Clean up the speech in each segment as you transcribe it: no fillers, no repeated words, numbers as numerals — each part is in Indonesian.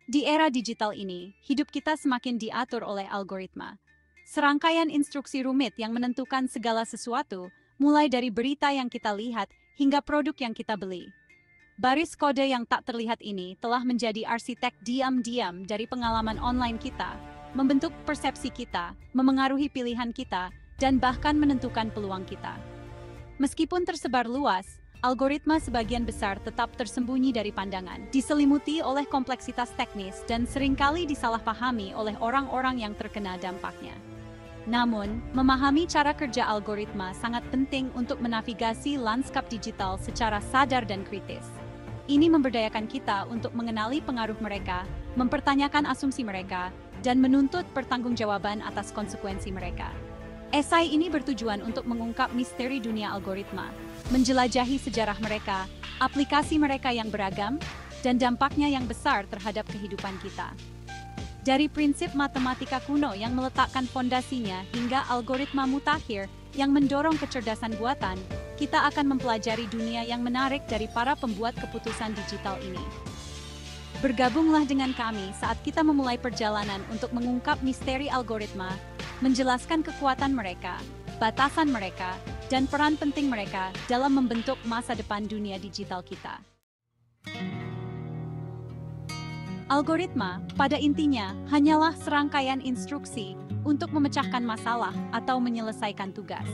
Di era digital ini, hidup kita semakin diatur oleh algoritma. Serangkaian instruksi rumit yang menentukan segala sesuatu, mulai dari berita yang kita lihat hingga produk yang kita beli. Baris kode yang tak terlihat ini telah menjadi arsitek diam-diam dari pengalaman online kita, membentuk persepsi kita, memengaruhi pilihan kita, dan bahkan menentukan peluang kita. Meskipun tersebar luas, algoritma sebagian besar tetap tersembunyi dari pandangan, diselimuti oleh kompleksitas teknis dan seringkali disalahpahami oleh orang-orang yang terkena dampaknya. Namun, memahami cara kerja algoritma sangat penting untuk menavigasi lanskap digital secara sadar dan kritis. Ini memberdayakan kita untuk mengenali pengaruh mereka, mempertanyakan asumsi mereka, dan menuntut pertanggungjawaban atas konsekuensi mereka. Esai ini bertujuan untuk mengungkap misteri dunia algoritma, menjelajahi sejarah mereka, aplikasi mereka yang beragam, dan dampaknya yang besar terhadap kehidupan kita. Dari prinsip matematika kuno yang meletakkan fondasinya hingga algoritma mutakhir yang mendorong kecerdasan buatan, kita akan mempelajari dunia yang menarik dari para pembuat keputusan digital ini. Bergabunglah dengan kami saat kita memulai perjalanan untuk mengungkap misteri algoritma, menjelaskan kekuatan mereka, batasan mereka, dan peran penting mereka dalam membentuk masa depan dunia digital kita. Algoritma, pada intinya, hanyalah serangkaian instruksi untuk memecahkan masalah atau menyelesaikan tugas.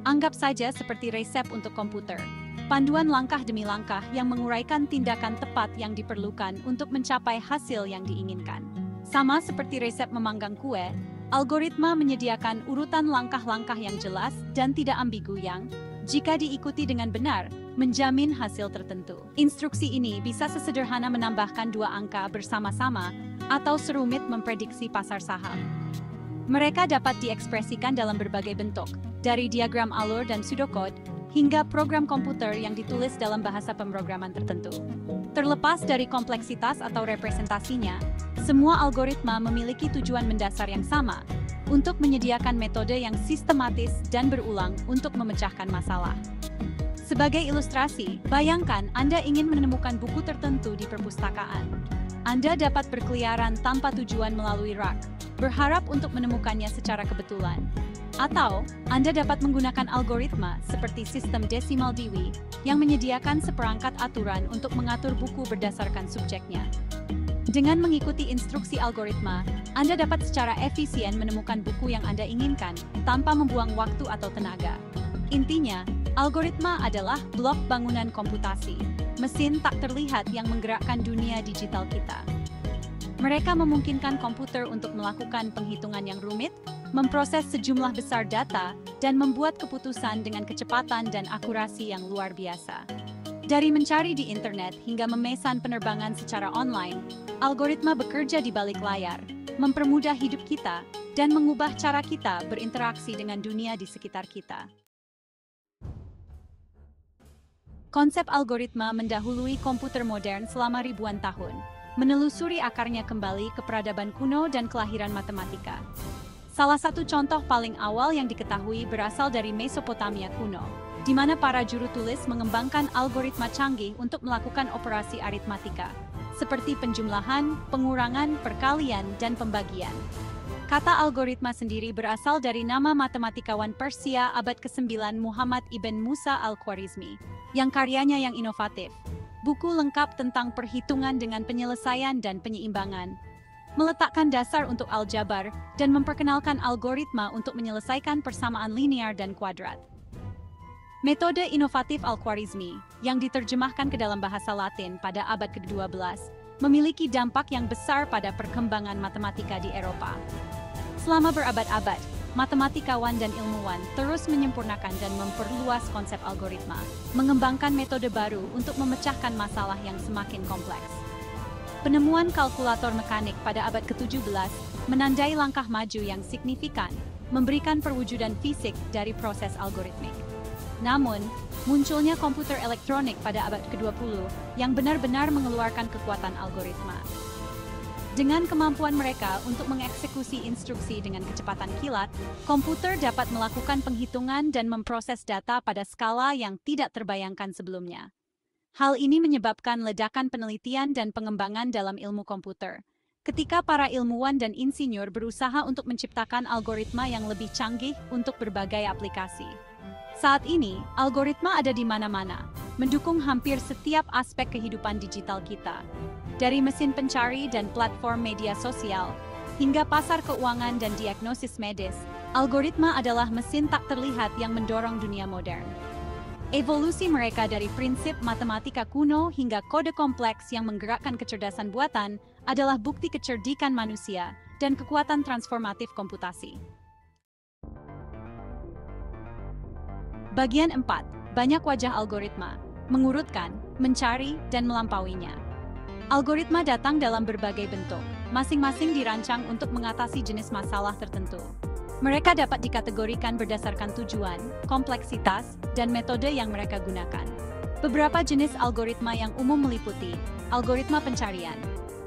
Anggap saja seperti resep untuk komputer, panduan langkah demi langkah yang menguraikan tindakan tepat yang diperlukan untuk mencapai hasil yang diinginkan. Sama seperti resep memanggang kue, algoritma menyediakan urutan langkah-langkah yang jelas dan tidak ambigu yang, jika diikuti dengan benar, menjamin hasil tertentu. Instruksi ini bisa sesederhana menambahkan dua angka bersama-sama atau serumit memprediksi pasar saham. Mereka dapat diekspresikan dalam berbagai bentuk, dari diagram alur dan pseudocode, hingga program komputer yang ditulis dalam bahasa pemrograman tertentu. Terlepas dari kompleksitas atau representasinya, semua algoritma memiliki tujuan mendasar yang sama, untuk menyediakan metode yang sistematis dan berulang untuk memecahkan masalah. Sebagai ilustrasi, bayangkan Anda ingin menemukan buku tertentu di perpustakaan. Anda dapat berkeliaran tanpa tujuan melalui rak, berharap untuk menemukannya secara kebetulan. Atau, Anda dapat menggunakan algoritma seperti sistem Decimal Dewey yang menyediakan seperangkat aturan untuk mengatur buku berdasarkan subjeknya. Dengan mengikuti instruksi algoritma, Anda dapat secara efisien menemukan buku yang Anda inginkan tanpa membuang waktu atau tenaga. Intinya, algoritma adalah blok bangunan komputasi, mesin tak terlihat yang menggerakkan dunia digital kita. Mereka memungkinkan komputer untuk melakukan penghitungan yang rumit, memproses sejumlah besar data, dan membuat keputusan dengan kecepatan dan akurasi yang luar biasa. Dari mencari di internet hingga memesan penerbangan secara online, algoritma bekerja di balik layar, mempermudah hidup kita, dan mengubah cara kita berinteraksi dengan dunia di sekitar kita. Konsep algoritma mendahului komputer modern selama ribuan tahun, menelusuri akarnya kembali ke peradaban kuno dan kelahiran matematika. Salah satu contoh paling awal yang diketahui berasal dari Mesopotamia kuno, di mana para juru tulis mengembangkan algoritma canggih untuk melakukan operasi aritmatika, seperti penjumlahan, pengurangan, perkalian, dan pembagian. Kata algoritma sendiri berasal dari nama matematikawan Persia abad ke-9 Muhammad ibn Musa al-Khwarizmi, yang karyanya yang inovatif, buku lengkap tentang perhitungan dengan penyelesaian dan penyeimbangan, meletakkan dasar untuk aljabar, dan memperkenalkan algoritma untuk menyelesaikan persamaan linear dan kuadrat. Metode inovatif Al-Khwarizmi, yang diterjemahkan ke dalam bahasa Latin pada abad ke-12, memiliki dampak yang besar pada perkembangan matematika di Eropa. Selama berabad-abad, matematikawan dan ilmuwan terus menyempurnakan dan memperluas konsep algoritma, mengembangkan metode baru untuk memecahkan masalah yang semakin kompleks. Penemuan kalkulator mekanik pada abad ke-17 menandai langkah maju yang signifikan, memberikan perwujudan fisik dari proses algoritmik. Namun, munculnya komputer elektronik pada abad ke-20 yang benar-benar mengeluarkan kekuatan algoritma. Dengan kemampuan mereka untuk mengeksekusi instruksi dengan kecepatan kilat, komputer dapat melakukan penghitungan dan memproses data pada skala yang tidak terbayangkan sebelumnya. Hal ini menyebabkan ledakan penelitian dan pengembangan dalam ilmu komputer. Ketika para ilmuwan dan insinyur berusaha untuk menciptakan algoritma yang lebih canggih untuk berbagai aplikasi. Saat ini, algoritma ada di mana-mana, mendukung hampir setiap aspek kehidupan digital kita. Dari mesin pencari dan platform media sosial, hingga pasar keuangan dan diagnosis medis, algoritma adalah mesin tak terlihat yang mendorong dunia modern. Evolusi mereka dari prinsip matematika kuno hingga kode kompleks yang menggerakkan kecerdasan buatan adalah bukti kecerdikan manusia dan kekuatan transformatif komputasi. Bagian 4. Banyak wajah algoritma, mengurutkan, mencari, dan melampauinya. Algoritma datang dalam berbagai bentuk, masing-masing dirancang untuk mengatasi jenis masalah tertentu. Mereka dapat dikategorikan berdasarkan tujuan, kompleksitas, dan metode yang mereka gunakan. Beberapa jenis algoritma yang umum meliputi algoritma pencarian.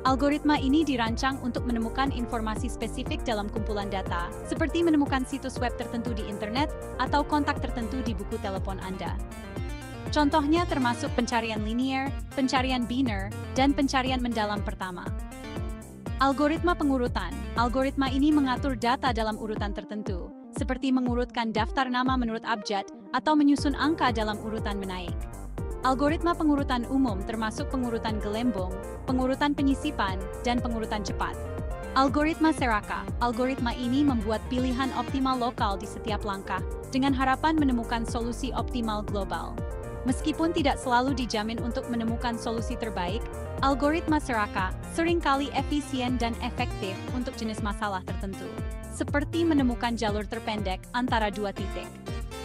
Algoritma ini dirancang untuk menemukan informasi spesifik dalam kumpulan data, seperti menemukan situs web tertentu di internet atau kontak tertentu di buku telepon Anda. Contohnya termasuk pencarian linear, pencarian biner, dan pencarian mendalam pertama. Algoritma pengurutan. Algoritma ini mengatur data dalam urutan tertentu, seperti mengurutkan daftar nama menurut abjad atau menyusun angka dalam urutan menaik. Algoritma pengurutan umum termasuk pengurutan gelembung, pengurutan penyisipan, dan pengurutan cepat. Algoritma Seraka. Algoritma ini membuat pilihan optimal lokal di setiap langkah, dengan harapan menemukan solusi optimal global. Meskipun tidak selalu dijamin untuk menemukan solusi terbaik, algoritma Seraka seringkali efisien dan efektif untuk jenis masalah tertentu, seperti menemukan jalur terpendek antara dua titik.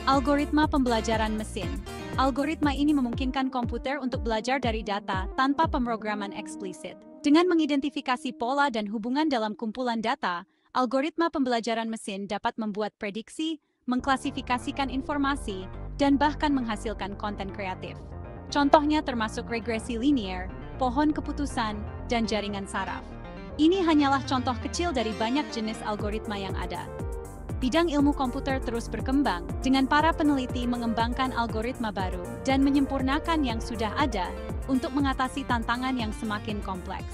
Algoritma pembelajaran mesin. Algoritma ini memungkinkan komputer untuk belajar dari data tanpa pemrograman eksplisit. Dengan mengidentifikasi pola dan hubungan dalam kumpulan data, algoritma pembelajaran mesin dapat membuat prediksi, mengklasifikasikan informasi, dan bahkan menghasilkan konten kreatif. Contohnya termasuk regresi linear, pohon keputusan, dan jaringan saraf. Ini hanyalah contoh kecil dari banyak jenis algoritma yang ada. Bidang ilmu komputer terus berkembang, dengan para peneliti mengembangkan algoritma baru dan menyempurnakan yang sudah ada untuk mengatasi tantangan yang semakin kompleks.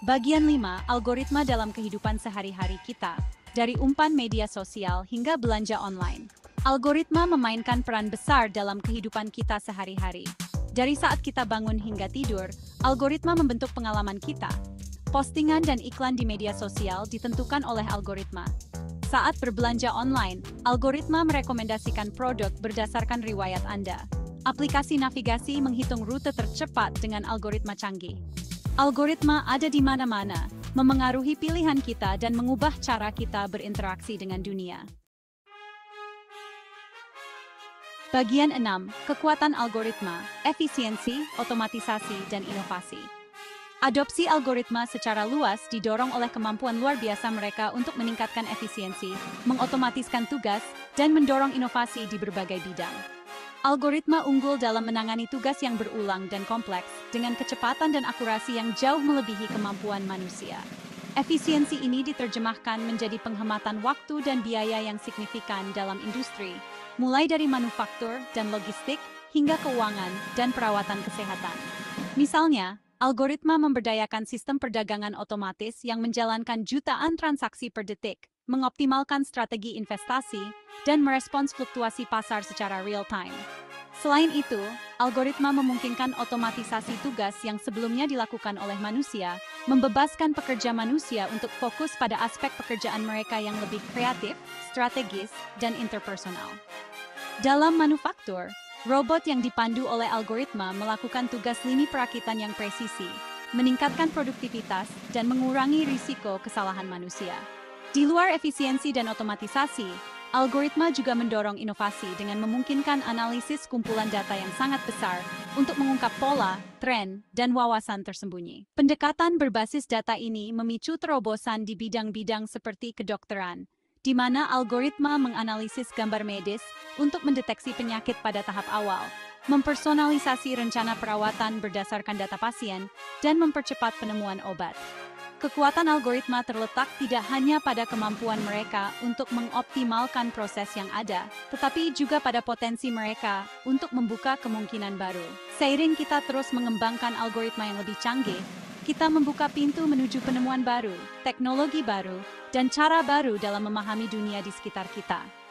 Bagian 5. Algoritma dalam kehidupan sehari-hari kita. Dari umpan media sosial hingga belanja online, algoritma memainkan peran besar dalam kehidupan kita sehari-hari. Dari saat kita bangun hingga tidur, algoritma membentuk pengalaman kita. Postingan dan iklan di media sosial ditentukan oleh algoritma. Saat berbelanja online, algoritma merekomendasikan produk berdasarkan riwayat Anda. Aplikasi navigasi menghitung rute tercepat dengan algoritma canggih. Algoritma ada di mana-mana, memengaruhi pilihan kita dan mengubah cara kita berinteraksi dengan dunia. Bagian 6. Kekuatan algoritma, efisiensi, otomatisasi, dan inovasi. Adopsi algoritma secara luas didorong oleh kemampuan luar biasa mereka untuk meningkatkan efisiensi, mengotomatiskan tugas, dan mendorong inovasi di berbagai bidang. Algoritma unggul dalam menangani tugas yang berulang dan kompleks, dengan kecepatan dan akurasi yang jauh melebihi kemampuan manusia. Efisiensi ini diterjemahkan menjadi penghematan waktu dan biaya yang signifikan dalam industri, mulai dari manufaktur dan logistik, hingga keuangan dan perawatan kesehatan. Misalnya, algoritma memberdayakan sistem perdagangan otomatis yang menjalankan jutaan transaksi per detik, mengoptimalkan strategi investasi, dan merespons fluktuasi pasar secara real-time. Selain itu, algoritma memungkinkan otomatisasi tugas yang sebelumnya dilakukan oleh manusia, membebaskan pekerja manusia untuk fokus pada aspek pekerjaan mereka yang lebih kreatif, strategis, dan interpersonal. Dalam manufaktur, robot yang dipandu oleh algoritma melakukan tugas lini perakitan yang presisi, meningkatkan produktivitas, dan mengurangi risiko kesalahan manusia. Di luar efisiensi dan otomatisasi, algoritma juga mendorong inovasi dengan memungkinkan analisis kumpulan data yang sangat besar untuk mengungkap pola, tren, dan wawasan tersembunyi. Pendekatan berbasis data ini memicu terobosan di bidang-bidang seperti kedokteran, di mana algoritma menganalisis gambar medis untuk mendeteksi penyakit pada tahap awal, mempersonalisasi rencana perawatan berdasarkan data pasien, dan mempercepat penemuan obat. Kekuatan algoritma terletak tidak hanya pada kemampuan mereka untuk mengoptimalkan proses yang ada, tetapi juga pada potensi mereka untuk membuka kemungkinan baru. Seiring kita terus mengembangkan algoritma yang lebih canggih, kita membuka pintu menuju penemuan baru, teknologi baru, dan cara baru dalam memahami dunia di sekitar kita.